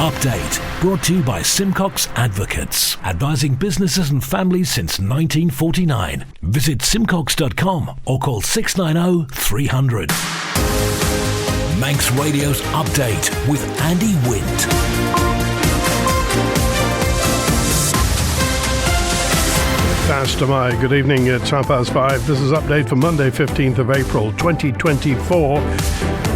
Update, brought to you by Simcox Advocates, advising businesses and families since 1949. Visit simcox.com or call 690 300. Manx Radio's Update with Andy Wint. Fastamai, good evening, it's 5:30. This is Update for Monday, 15th of April 2024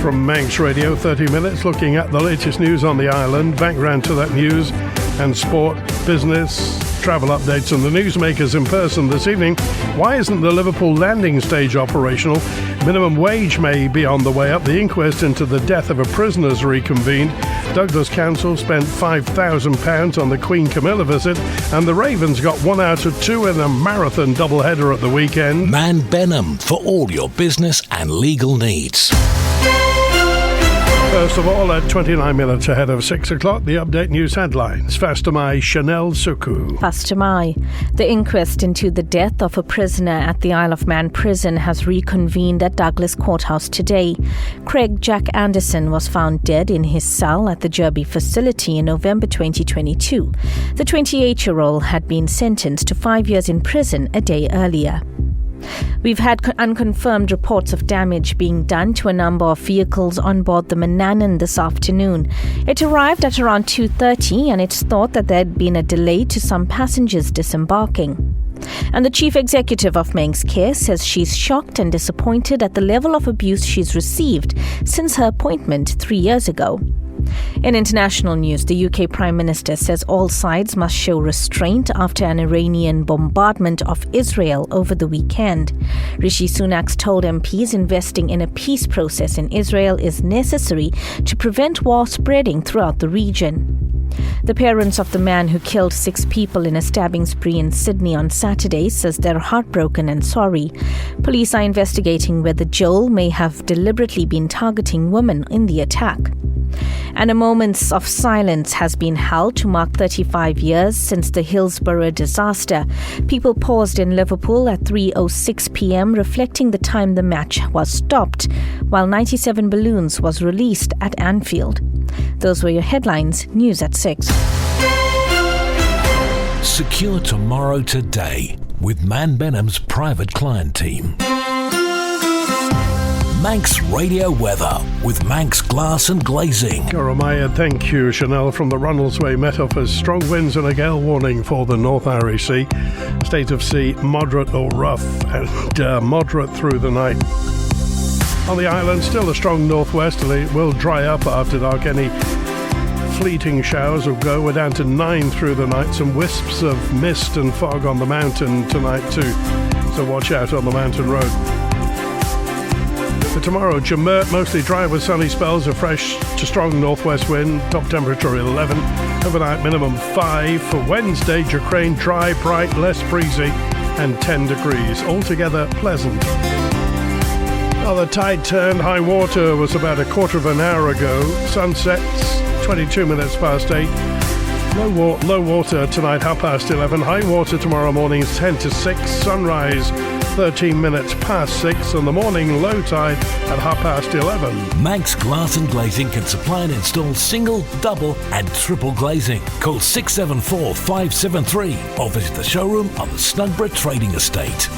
from Manx Radio. 30 minutes looking at the latest news on the island, background to that news and sport, business, travel updates and the newsmakers in person this evening. Why isn't the Liverpool landing stage operational? Minimum wage may be on the way up. The inquest into the death of a prisoner is reconvened. Douglas Council spent £5,000 on the Queen Camilla visit, and the Ravens got 1 out of 2 in a marathon doubleheader at the weekend. Man Benham for all your business and legal needs. First of all, at 29 minutes ahead of 6 o'clock, the Update News headlines. Fastamai, Chanel Suku. Fastamai. The inquest into the death of a prisoner at the Isle of Man prison has reconvened at Douglas Courthouse today. Craig Jack Anderson was found dead in his cell at the Derby facility in November 2022. The 28-year-old had been sentenced to 5 years in prison a day earlier. We've had unconfirmed reports of damage being done to a number of vehicles on board the Manannan this afternoon. It arrived at around 2:30 and it's thought that there had been a delay to some passengers disembarking. And the chief executive of Manx Care says she's shocked and disappointed at the level of abuse she's received since her appointment 3 years ago. In international news, the UK Prime Minister says all sides must show restraint after an Iranian bombardment of Israel over the weekend. Rishi Sunak told MPs investing in a peace process in Israel is necessary to prevent war spreading throughout the region. The parents of the man who killed 6 people in a stabbing spree in Sydney on Saturday says they're heartbroken and sorry. Police are investigating whether Joel may have deliberately been targeting women in the attack. And a moment of silence has been held to mark 35 years since the Hillsborough disaster. People paused in Liverpool at 3:06 p.m, reflecting the time the match was stopped, while 97 balloons was released at Anfield. Those were your headlines. News at 6. Secure tomorrow today with Man Benham's private client team. Manx Radio weather with Manx Glass and Glazing. Goromaya, thank you. Chanel from the Ronaldsway Met offers strong winds and a gale warning for the North Irish Sea. State of sea moderate or rough and moderate through the night. On the island, still a strong northwesterly. It will dry up after dark. Any fleeting showers will go. We're down to 9 through the night. Some wisps of mist and fog on the mountain tonight too. So watch out on the mountain road. For tomorrow, Jamert, mostly dry with sunny spells, a fresh to strong northwest wind, top temperature 11, overnight minimum 5. For Wednesday, Jacrane, dry, bright, less breezy, and 10 degrees. Altogether pleasant. Well, the tide turned. High water was about a quarter of an hour ago. Sunsets, 22 minutes past 8. Low water tonight, 11:30. High water tomorrow morning is 10 to 6. Sunrise, 13 minutes past 6, and the morning low tide at 11:30. Manx Glass and Glazing can supply and install single, double and triple glazing. Call 674 573 or visit the showroom on the Snugborough Trading Estate.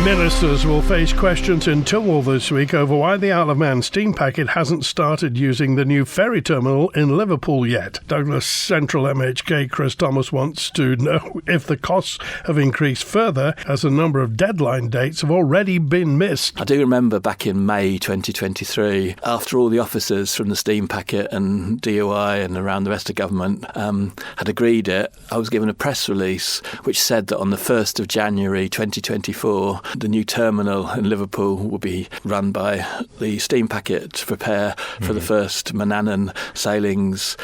Ministers will face questions in Tillwall this week over why the Isle of Man steam packet hasn't started using the new ferry terminal in Liverpool yet. Douglas Central MHK Chris Thomas wants to know if the costs have increased further as a number of deadline dates have already been missed. I do remember back in May 2023, after all the officers from the steam packet and DOI and around the rest of government had agreed it, I was given a press release which said that on the 1st of January 2024, the new terminal in Liverpool will be run by the steam packet to prepare for the first Manannan sailings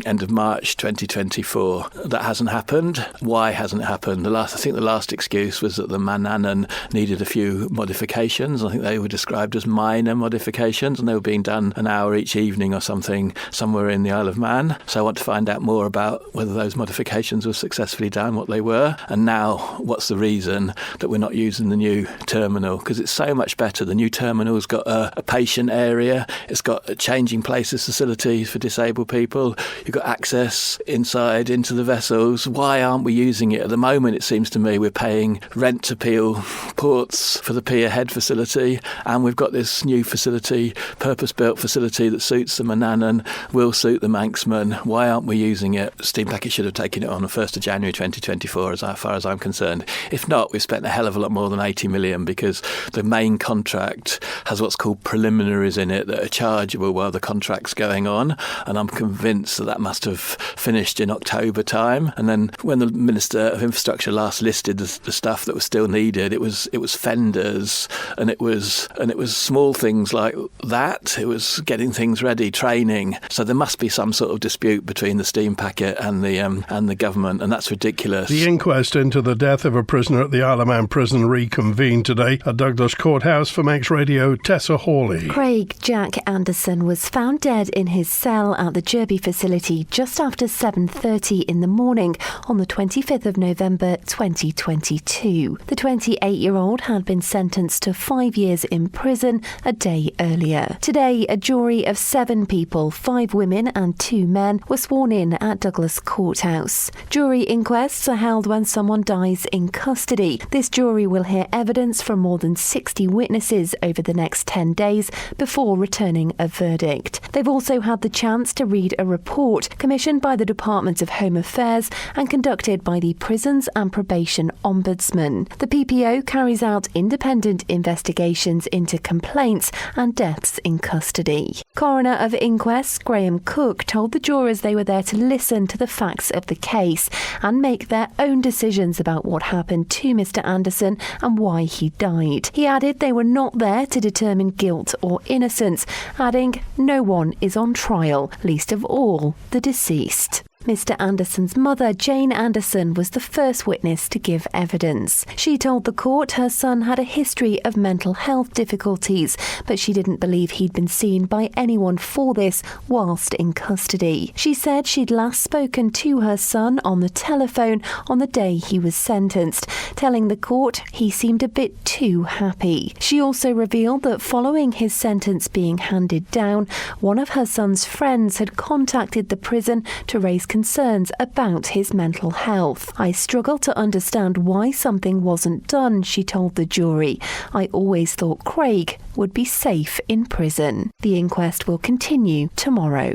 end of March 2024. That hasn't happened. Why hasn't it happened? I think the last excuse was that the Manannan needed a few modifications. I think they were described as minor modifications, and they were being done an hour each evening or something somewhere in the Isle of Man. So I want to find out more about whether those modifications were successfully done, what they were, and now what's the reason that we're not using in the new terminal, because it's so much better. The new terminal's got a patient area, it's got a changing places facility for disabled people, you've got access inside into the vessels. Why aren't we using it? At the moment, it seems to me we're paying rent to Peel ports for the Pier Head facility, and we've got this new facility, purpose-built facility that suits the Manannan, will suit the Manxman. Why aren't we using it? Steam Packet should have taken it on the 1st of January 2024, as far as I'm concerned. If not, we've spent a hell of a lot more than 80 million, because the main contract has what's called preliminaries in it that are chargeable while the contract's going on, and I'm convinced that must have finished in October time. And then when the Minister of Infrastructure last listed the stuff that was still needed, it was fenders, and it was small things like that. It was getting things ready, training. So there must be some sort of dispute between the Steam Packet and the government, and that's ridiculous. The inquest into the death of a prisoner at the Isle of Man prison reconvened today at Douglas Courthouse. For Manx Radio, Tessa Hawley. Craig Jack Anderson was found dead in his cell at the Derby facility just after 7:30 in the morning on the 25th of November 2022. The 28-year-old had been sentenced to 5 years in prison a day earlier. Today, a jury of 7 people, 5 women and 2 men, were sworn in at Douglas Courthouse. Jury inquests are held when someone dies in custody. This jury will hear evidence from more than 60 witnesses over the next 10 days before returning a verdict. They've also had the chance to read a report commissioned by the Department of Home Affairs and conducted by the Prisons and Probation Ombudsman. The PPO carries out independent investigations into complaints and deaths in custody. Coroner of Inquests Graham Cook told the jurors they were there to listen to the facts of the case and make their own decisions about what happened to Mr. Anderson and why he died. He added they were not there to determine guilt or innocence, adding no one is on trial, least of all the deceased. Mr. Anderson's mother, Jane Anderson, was the first witness to give evidence. She told the court her son had a history of mental health difficulties, but she didn't believe he'd been seen by anyone for this whilst in custody. She said she'd last spoken to her son on the telephone on the day he was sentenced, telling the court he seemed a bit too happy. She also revealed that following his sentence being handed down, one of her son's friends had contacted the prison to raise concerns about his mental health. I struggle to understand why something wasn't done, she told the jury. I always thought Craig would be safe in prison. The inquest will continue tomorrow.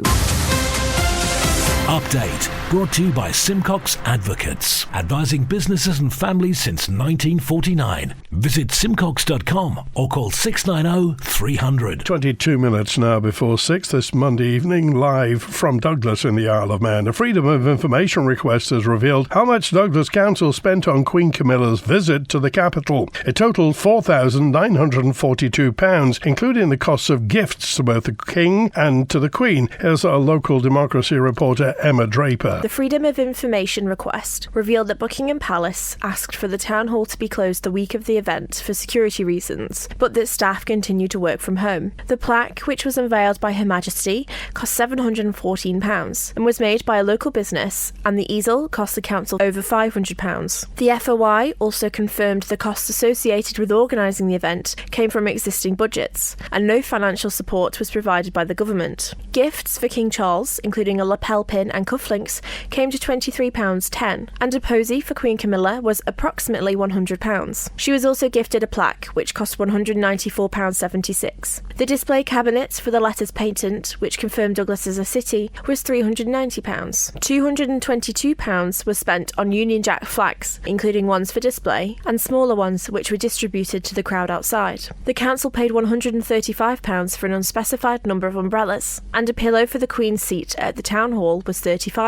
Update brought to you by Simcox Advocates, advising businesses and families since 1949. Visit simcox.com or call 690 300. 22 minutes now before 6 this Monday evening, live from Douglas in the Isle of Man. A Freedom of Information request has revealed how much Douglas Council spent on Queen Camilla's visit to the capital. It totalled £4,942, including the costs of gifts to both the King and to the Queen. Here's our local democracy reporter, Emma Draper. The Freedom of Information request revealed that Buckingham Palace asked for the town hall to be closed the week of the event for security reasons, but that staff continued to work from home. The plaque, which was unveiled by Her Majesty, cost £714 and was made by a local business, and the easel cost the council over £500. The FOI also confirmed the costs associated with organising the event came from existing budgets, and no financial support was provided by the government. Gifts for King Charles, including a lapel pin and cufflinks, came to £23.10, and a posy for Queen Camilla was approximately £100. She was also gifted a plaque, which cost £194.76. The display cabinet for the letters patent, which confirmed Douglas as a city, was £390. £222 was spent on Union Jack flags, including ones for display, and smaller ones which were distributed to the crowd outside. The council paid £135 for an unspecified number of umbrellas, and a pillow for the Queen's seat at the town hall was £35.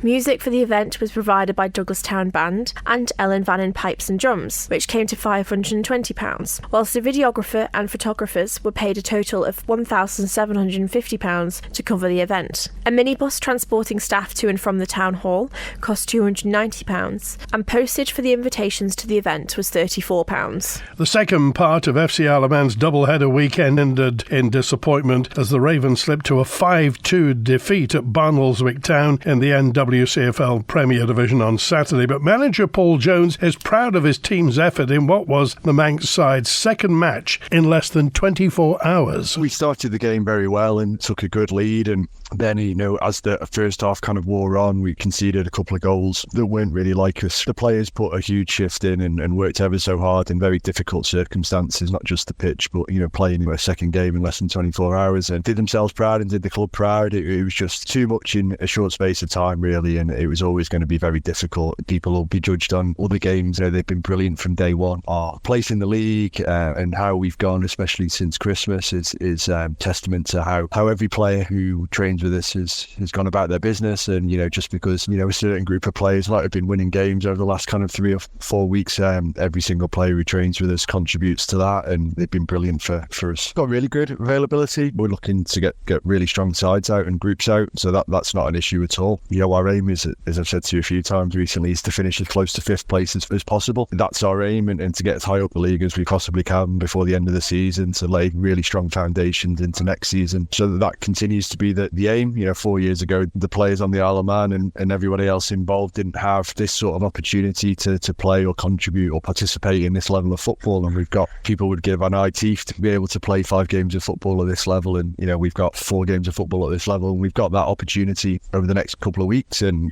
Music for the event was provided by Douglas Town Band and Ellen Vannin Pipes and Drums, which came to £520, whilst the videographer and photographers were paid a total of £1,750 to cover the event. A minibus transporting staff to and from the town hall cost £290, and postage for the invitations to the event was £34. The second part of FC Isle of Man's doubleheader weekend ended in disappointment as the Ravens slipped to a 5-2 defeat at Barnwell's Eccleswick Town in the NWCFL Premier Division on Saturday. But manager Paul Jones is proud of his team's effort in what was the Manx side's second match in less than 24 hours. We started the game very well and took a good lead, and then, as the first half kind of wore on, we conceded a couple of goals that weren't really like us. The players put a huge shift in and worked ever so hard in very difficult circumstances, not just the pitch, but, playing a second game in less than 24 hours, and did themselves proud and did the club proud. It was just too much in a short space of time, really, and it was always going to be very difficult. People will be judged on other games. They've been brilliant from day one. Our place in the league and how we've gone, especially since Christmas, is testament to how every player who trains with us has gone about their business. And just because a certain group of players might have been winning games over the last kind of 3 or 4 weeks, every single player who trains with us contributes to that, and they've been brilliant for us. Got really good availability. We're looking to get really strong sides out and groups out, so that's not an issue at all. Our aim is, as I've said to you a few times recently, is to finish as close to 5th place as possible. That's our aim, and to get as high up the league as we possibly can before the end of the season, to lay really strong foundations into next season. So that continues to be the aim. 4 years ago, the players on the Isle of Man and everybody else involved didn't have this sort of opportunity to play or contribute or participate in this level of football, and we've got people would give an eye teeth to be able to play 5 games of football at this level, and we've got 4 games of football at this level, and we've got that opportunity over the next couple of weeks, and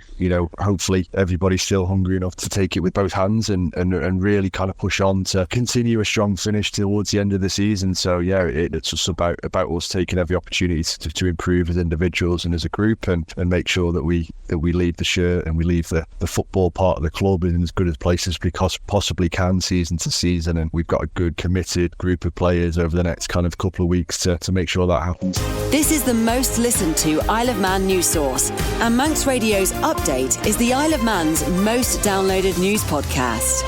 hopefully everybody's still hungry enough to take it with both hands and really kind of push on to continue a strong finish towards the end of the season. So it's just about us taking every opportunity to improve as individuals and as a group, and make sure that we leave the shirt and we leave the football part of the club in as good a place as we possibly can season to season. And we've got a good committed group of players over the next kind of couple of weeks to make sure that happens. This is the most listened to Isle of Man news source, and Manx Radio's Update is the Isle of Man's most downloaded news podcast.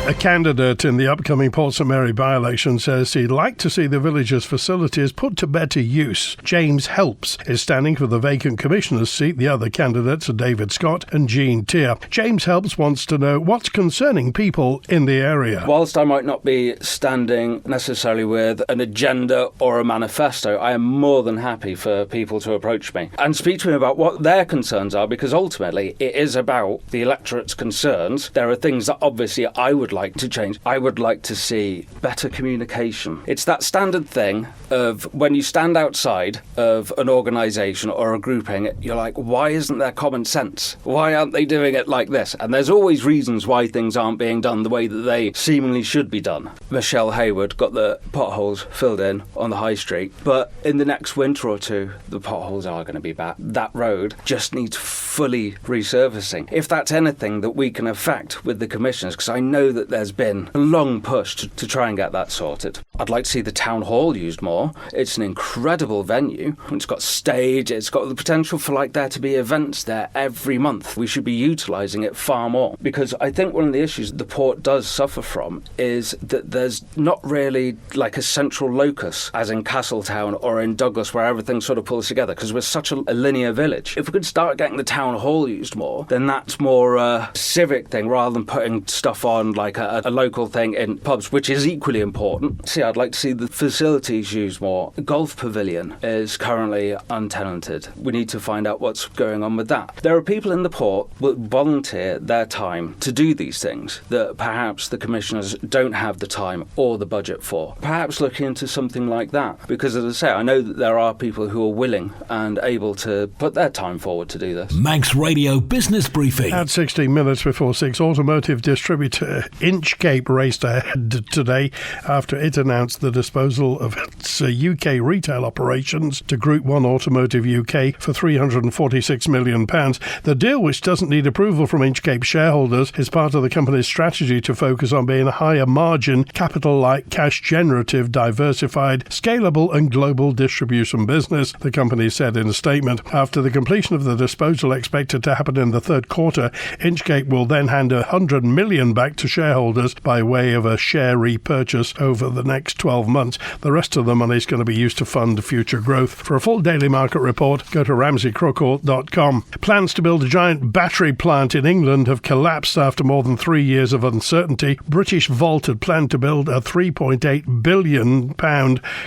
A candidate in the upcoming Port St Mary by-election says he'd like to see the village's facilities put to better use. James Helps is standing for the vacant commissioner's seat. The other candidates are David Scott and Jean Tier. James Helps wants to know what's concerning people in the area. Whilst I might not be standing necessarily with an agenda or a manifesto, I am more than happy for people to approach me and speak to me about what their concerns are, because ultimately it is about the electorate's concerns. There are things that obviously I would like to change. I would like to see better communication. It's that standard thing of when you stand outside of an organisation or a grouping, you're like, why isn't there common sense? Why aren't they doing it like this? And there's always reasons why things aren't being done the way that they seemingly should be done. Michelle Hayward got the potholes filled in on the high street, but in the next winter or two, the potholes are going to be back. That road just needs fully resurfacing. If that's anything that we can affect with the commissioners, because I know that there's been a long push to try and get that sorted. I'd like to see the town hall used more. It's an incredible venue. It's got stage, it's got the potential for there to be events there every month. We should be utilising it far more, because I think one of the issues the port does suffer from is that there's not really a central locus, as in Castletown or in Douglas, where everything sort of pulls together, because we're such a linear village. If we could start getting the town hall used more, then that's more a civic thing rather than putting stuff on a local thing in pubs, which is equally important. See, I'd like to see the facilities used more. The golf pavilion is currently untenanted. We need to find out what's going on with that. There are people in the port that volunteer their time to do these things that perhaps the commissioners don't have the time or the budget for. Perhaps look into something like that, because as I say, I know that there are people who are willing and able to put their time forward to do this. Manx Radio Business Briefing. At 16 minutes before 6, automotive distributor Inchcape raced ahead today after it announced the disposal of its UK retail operations to Group 1 Automotive UK for £346 million. The deal, which doesn't need approval from Inchcape shareholders, is part of the company's strategy to focus on being a higher margin, capital-light, cash-generative, diversified, scalable and global distribution business, the company said in a statement. After the completion of the disposal expected to happen in the third quarter, Inchcape will then hand £100 million back to shareholders by way of a share repurchase over the next next 12 months. The rest of the money is going to be used to fund future growth. For a full daily market report, go to ramseycrookall.com. Plans to build a giant battery plant in England have collapsed after more than 3 years of uncertainty. British Volt had planned to build a £3.8 billion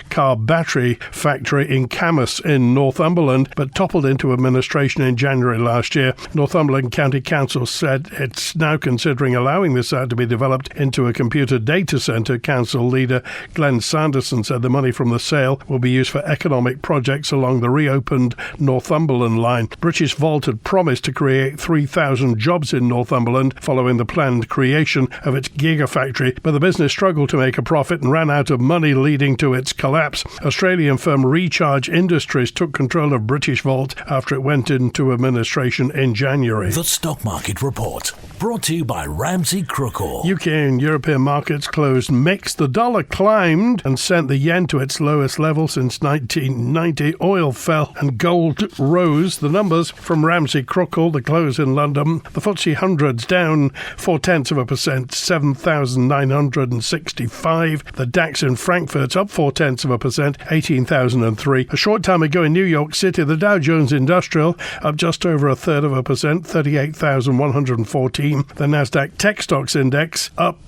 car battery factory in Camas in Northumberland, but toppled into administration in January last year. Northumberland County Council said it's now considering allowing the site to be developed into a computer data centre. Council leader Glenn Sanderson said the money from the sale will be used for economic projects along the reopened Northumberland line. British Volt had promised to create 3,000 jobs in Northumberland following the planned creation of its gigafactory, but the business struggled to make a profit and ran out of money, leading to its collapse. Australian firm Recharge Industries took control of British Volt after it went into administration in January. The Stock Market Report, brought to you by Ramsey Crookall. UK and European markets closed mixed. The dollar climbed and sent the yen to its lowest level since 1990. Oil fell and gold rose. The numbers from Ramsey Crookall, the close in London. The FTSE 100's down 0.4%, 7,965. The DAX in Frankfurt's up 0.4%, 18,003. A short time ago in New York City, the Dow Jones Industrial up just over 1/3%, 38,114. The Nasdaq Tech Stocks Index up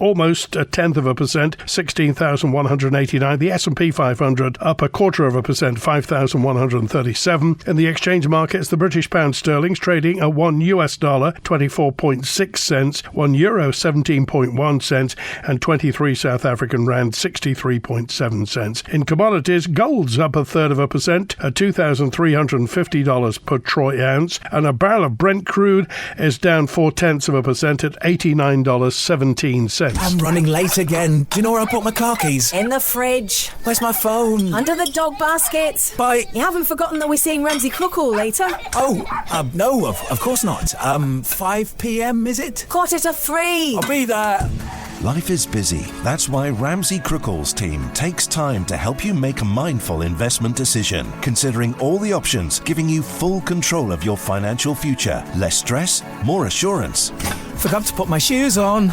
almost 0.1%, 16,189. The S&P 500 up 0.25%, 5,137. In the exchange markets, the British pound sterling's trading at $1 24.6 cents, €1 17.1 cents, and 23 South African rand 63.7 cents. In commodities, gold's up 1/3% at $2,350 per troy ounce, and a barrel of Brent crude is down 0.4% at $89.17. I'm running late again. Do you know where I put my car keys? In the fridge. Where's my phone? Under the dog basket. Bye. You haven't forgotten that we're seeing Ramsey Crookall later? Oh, no, of course not. 5 p.m, is it? 2:45. I'll be there. Life is busy. That's why Ramsey Crookall's team takes time to help you make a mindful investment decision, considering all the options, giving you full control of your financial future. Less stress, more assurance. Forgot to put my shoes on.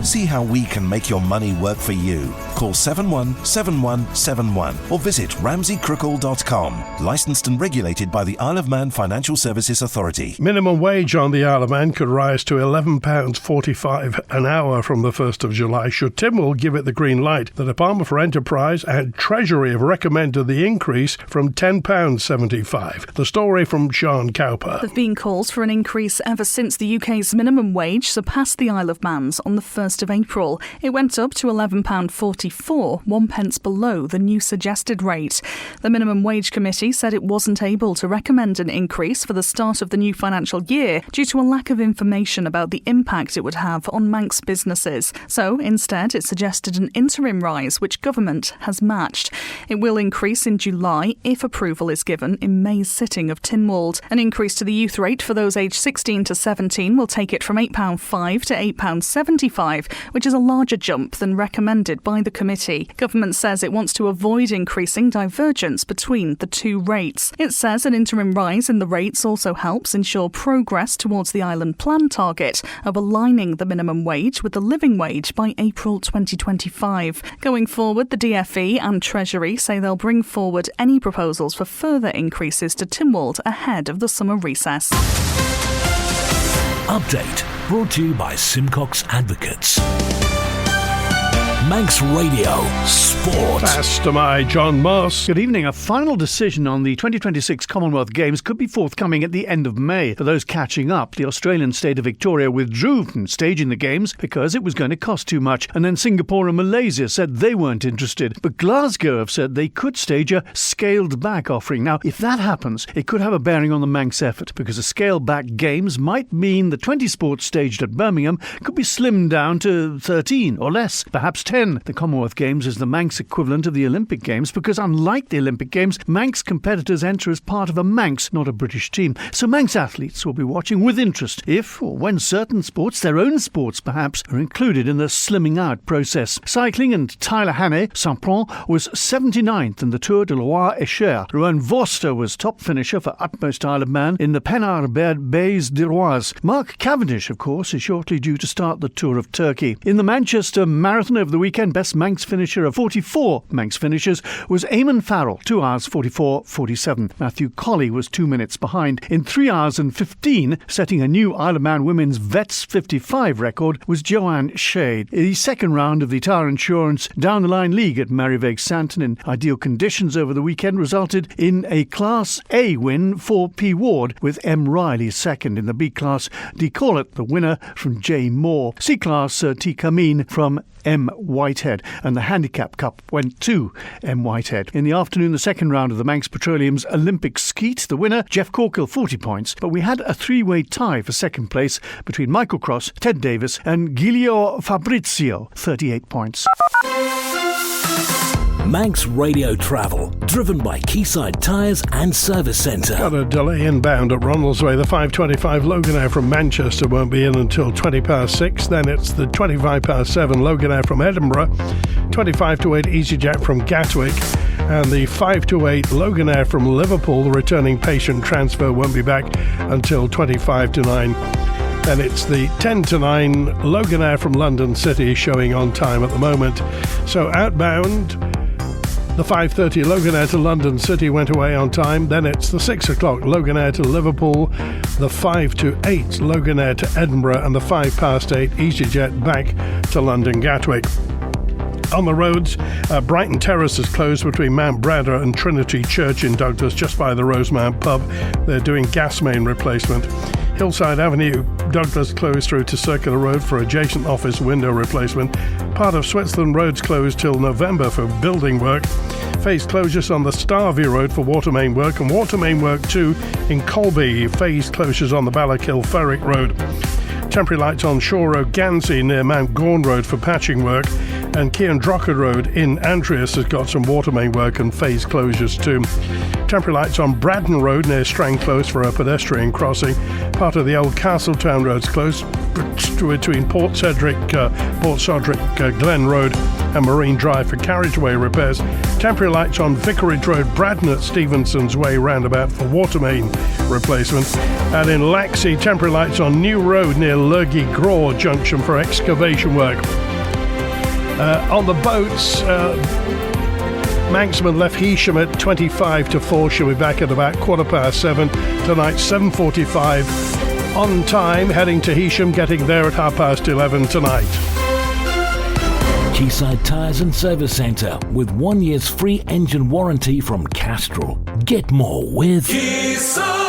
See how we can make your money work for you. Call 717171 or visit ramseycrookall.com. Licensed and regulated by the Isle of Man Financial Services Authority. Minimum wage on the Isle of Man could rise to £11.45 an hour from the 1st of July should Tynwald give it the green light. The Department for Enterprise and Treasury have recommended the increase from £10.75. The story from Sean Cowper. There have been calls for an increase ever since the UK's minimum wage surpassed the Isle of Man's on the 1st of April. It went up to £11.44, 1 pence below the new suggested rate. The Minimum Wage Committee said it wasn't able to recommend an increase for the start of the new financial year due to a lack of information about the impact it would have on Manx businesses. So instead, it suggested an interim rise, which government has matched. It will increase in July if approval is given in May's sitting of Tynwald. An increase to the youth rate for those aged 16 to 17 will take it from £8.05 to £8.75, which is a larger jump than recommended by the committee. Government says it wants to avoid increasing divergence between the two rates. It says an interim rise in the rates also helps ensure progress towards the island plan target of aligning the minimum wage with the living wage by April 2025. Going forward, the DfE and Treasury say they'll bring forward any proposals for further increases to Tynwald ahead of the summer recess. Update brought to you by Simcox Advocates. Manx Radio Sport. Fast to my John Moss. Good evening. A final decision on the 2026 Commonwealth Games could be forthcoming at the end of May. For those catching up, the Australian state of Victoria withdrew from staging the Games because it was going to cost too much. And then Singapore and Malaysia said they weren't interested. But Glasgow have said they could stage a scaled-back offering. Now, if that happens, it could have a bearing on the Manx effort, because a scaled-back Games might mean the 20 sports staged at Birmingham could be slimmed down to 13 or less, perhaps 10. The Commonwealth Games is the Manx equivalent of the Olympic Games because, unlike the Olympic Games, Manx competitors enter as part of a Manx, not a British team. So Manx athletes will be watching with interest if or when certain sports, their own sports perhaps, are included in the slimming out process. Cycling and Tyler Hannay, Saint-Pron, was 79th in the Tour de Loire-et-Cher. Rowan Vorster was top finisher for Utmost Isle of Man in the Penarbed Bays d'Iroise. Mark Cavendish, of course, is shortly due to start the Tour of Turkey. In the Manchester Marathon over the weekend. Best Manx finisher of 44 Manx finishers was Eamon Farrell, 2 hours 44.47. Matthew Colley was 2 minutes behind. In 3 hours and 15, setting a new Isle of Man Women's Vets 55 record, was Joanne Shade. The second round of the Tyre Insurance Down the Line League at Maryvaig Santon in ideal conditions over the weekend resulted in a Class A win for P. Ward, with M. Riley second. In the B Class, D. Corlett, the winner from J. Moore. C Class, T. Cameen from M. Whitehead, and the Handicap Cup went to M. Whitehead. In the afternoon, the second round of the Manx Petroleum's Olympic Skeet, the winner, Jeff Corkill, 40 points, but we had a three-way tie for second place between Michael Cross, Ted Davis and Giulio Fabrizio, 38 points. Manx Radio Travel, driven by Quayside Tyres and Service Centre. Got a delay inbound at Ronaldsway. The 5:25 Loganair from Manchester won't be in until 6:20. Then it's the 7:25 Loganair from Edinburgh, 8:25 EasyJet from Gatwick, and the 8:05 Loganair from Liverpool. The returning patient transfer won't be back until 9:25. Then it's the 9:10 Loganair from London City showing on time at the moment. So outbound, the 5:30 Loganair to London City went away on time. Then it's the 6 o'clock Loganair to Liverpool, the 5:08 Loganair to Edinburgh, and the 8:05 EasyJet back to London Gatwick. On the roads, Brighton Terrace is closed between Mount Bradder and Trinity Church in Douglas, just by the Rosemount pub. They're doing gas main replacement. Hillside Avenue, Douglas closed through to Circular Road for adjacent office window replacement. Part of Switzerland Road's closed till November for building work. Phased closures on the Starvey Road for water main work, and water main work too in Colby. Phased closures on the Ballakill Ferrick Road. Temporary lights on Shore Road, Gansey near Mount Gorn Road for patching work, and Cian Drocker Road in Andreas has got some water main work and phase closures too. Temporary lights on Braddon Road near Strang Close for a pedestrian crossing. Part of the old Castletown road's closed between Port Cedric, Glen Road and Marine Drive for carriageway repairs. Temporary lights on Vicarage Road, Braddon at Stevenson's Way roundabout for water main replacement. And in Laxey, temporary lights on New Road near Lurgy Graw Junction for excavation work. On the boats, Manxman left Heysham at 4:25. She'll be back at about 7:15 tonight, 7:45 on time, heading to Heysham, getting there at 11:30 tonight. Quayside Tyres and Service Centre, with 1 year's free engine warranty from Castrol. Get more with Quayside.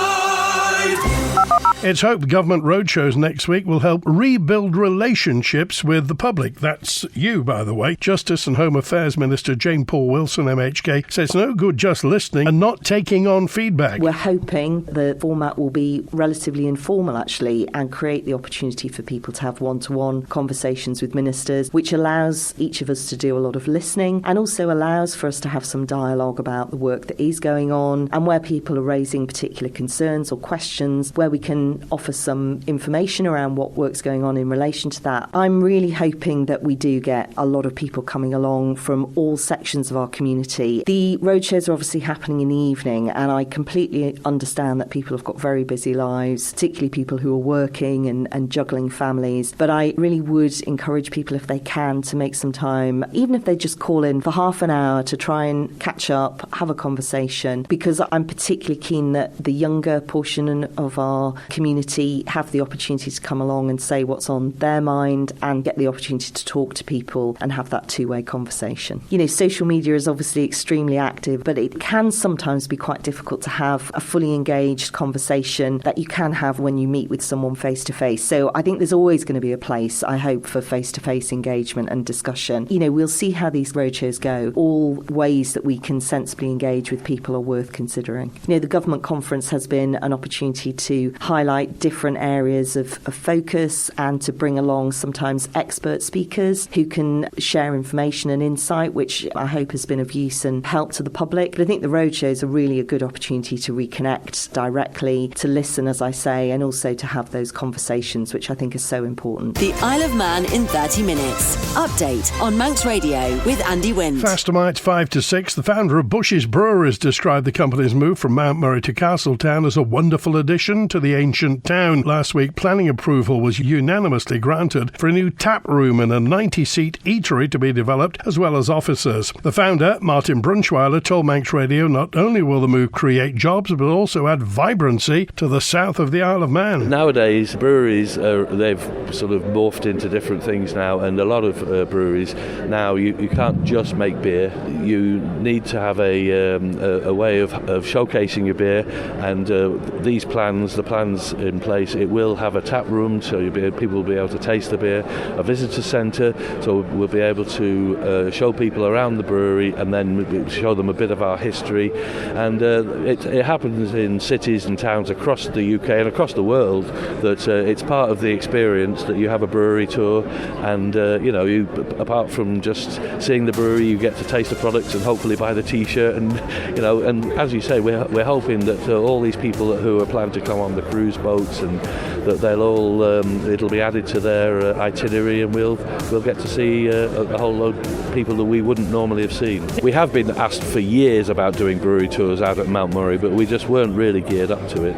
It's hoped government roadshows next week will help rebuild relationships with the public. That's you, by the way. Justice and Home Affairs Minister Jane Paul Wilson, MHK, says no good just listening and not taking on feedback. We're hoping the format will be relatively informal, actually, and create the opportunity for people to have one-to-one conversations with ministers, which allows each of us to do a lot of listening and also allows for us to have some dialogue about the work that is going on and where people are raising particular concerns or questions, where we can offer some information around what work's going on in relation to that. I'm really hoping that we do get a lot of people coming along from all sections of our community. The roadshows are obviously happening in the evening, and I completely understand that people have got very busy lives, particularly people who are working and juggling families. But I really would encourage people, if they can, to make some time, even if they just call in for half an hour to try and catch up, have a conversation, because I'm particularly keen that the younger portion of our community have the opportunity to come along and say what's on their mind and get the opportunity to talk to people and have that two-way conversation. You know, social media is obviously extremely active, but it can sometimes be quite difficult to have a fully engaged conversation that you can have when you meet with someone face-to-face. So I think there's always going to be a place, I hope, for face-to-face engagement and discussion. You know, we'll see how these roadshows go. All ways that we can sensibly engage with people are worth considering. You know, the government conference has been an opportunity to highlight different areas of focus and to bring along sometimes expert speakers who can share information and insight, which I hope has been of use and help to the public. But I think the roadshows are really a good opportunity to reconnect directly, to listen, as I say, and also to have those conversations, which I think is so important. The Isle of Man in 30 minutes. Update on Manx Radio with Andy Wint. Fast tonight, 5 to 6. The founder of Bushy's Breweries described the company's move from Mount Murray to Castletown as a wonderful addition to the ancient ancient town. Last week, planning approval was unanimously granted for a new tap room and a 90-seat eatery to be developed, as well as offices. The founder, Martin Brunschweiler, told Manx Radio not only will the move create jobs, but also add vibrancy to the south of the Isle of Man. Nowadays, breweries, they've sort of morphed into different things now, and a lot of breweries now, you can't just make beer. You need to have a way of showcasing your beer, and the plans in place, it will have a tap room, so people will be able to taste the beer, a visitor centre, so we'll be able to show people around the brewery and then show them a bit of our history. And it happens in cities and towns across the UK and across the world that it's part of the experience that you have a brewery tour, and you apart from just seeing the brewery, you get to taste the products and hopefully buy the T-shirt, and and as you say, we're hoping that all these people who are planning to come on the cruise boats, and that they'll all it'll be added to their itinerary, and we'll get to see a whole load of people that we wouldn't normally have seen. We have been asked for years about doing brewery tours out at Mount Murray, but we just weren't really geared up to it,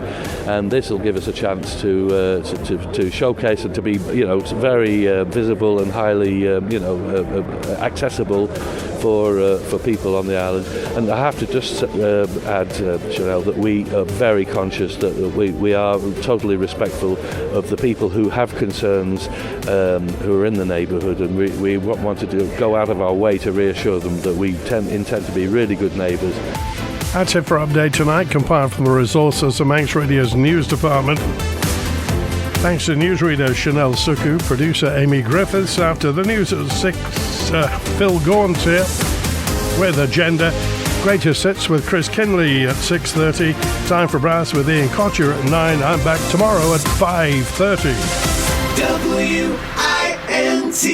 and this will give us a chance to showcase and to be very visible and highly accessible for people on the island. And I have to just add, Chanel, that we are very conscious that we are totally respectful of the people who have concerns, who are in the neighbourhood, and we want to go out of our way to reassure them that we intend to be really good neighbours. That's it for Update Tonight, compiled from the resources of Manx Radio's news department. Thanks to newsreader Chanel Suku, producer Amy Griffiths. After the news at 6, Phil Gaunt here with Agenda. Greatest Hits with Chris Kinley at 6:30. Time for Brass with Ian Cotcher at 9. I'm back tomorrow at 5:30. WINT